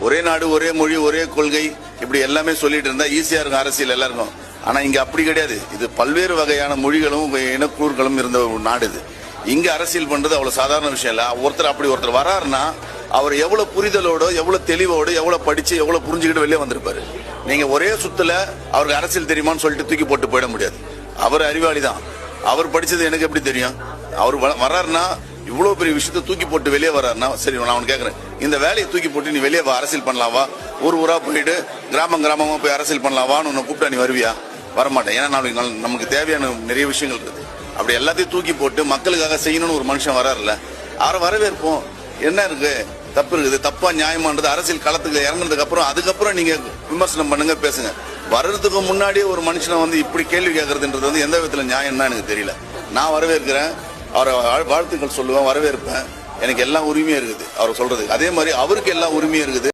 ஒரே நாடு, ஒரே மொழி, ஒரே கொள்கை, இப்படி எல்லாமே சொல்லிட்டு இருந்தா ஈஸியா இருக்கும் அரசியல் எல்லாருக்கும். ஆனா இங்க அப்படி கிடையாது. இது பல்வேறு வகையான மொழிகளும் இனக்கூறுகளும் இருந்த ஒரு நாடு இது. இங்க அரசியல் பண்றது அவ்வளவு சாதாரண விஷயம் இல்ல. ஒருத்தர் வராருன்னா அவர் எவ்வளவு புரிதலோட, எவ்வளவு தெளிவோடு, எவ்வளவு படிச்சு, எவ்வளவு புரிஞ்சுக்கிட்டு வெளியே வந்திருப்பாரு. நீங்க ஒரே சுத்துல அவருக்கு அரசியல் தெரியுமான்னு சொல்லிட்டு தூக்கி போட்டு போயிட முடியாது. அவர் அறிவாளி தான். அவர் படிச்சது எனக்கு எப்படி தெரியும்? அவர் வர்றாருன்னா இவ்வளவு பெரிய விஷயத்த தூக்கி போட்டு வெளியே வர்றாருன்னா, சரி நான் அவனு கேட்கறேன், இந்த வேலையை தூக்கி போட்டு நீ வெளியே அரசியல் பண்ணலாவா? ஊரா போயிட்டு கிராமமா போய் அரசியல் பண்ணலாவான்னு உன்னை கூப்பிட்டா நீ வருவியா? வரமாட்டேன். ஏன்னா நமக்கு தேவையான நிறைய விஷயங்கள் இருக்குது. அப்படி எல்லாத்தையும் தூக்கி போட்டு மக்களுக்காக செய்யணும்னு ஒரு மனுஷன் வராருல்ல, அவரை வரவேற்போம். என்ன இருக்கு, தப்பு இருக்குது, தப்பா நியாயமானது அரசியல் களத்துக்கு இறங்குறதுக்கு அப்புறம் அதுக்கப்புறம் நீங்க விமர்சனம் பண்ணுங்க, பேசுங்க. வர்றதுக்கு முன்னாடியே ஒரு மனுஷனை இப்படி கேள்வி கேட்கறதுன்றது எந்த விதத்துல நியாயம் தான் எனக்கு தெரியல. நான் வரவேற்கிறேன், அவரை வாழ்த்துக்கள் சொல்லுவேன், வரவேற்பேன். எனக்கு எல்லா உரிமையும் இருக்குது அவர் சொல்றதுக்கு. அதே மாதிரி அவருக்கு எல்லா உரிமையும் இருக்குது.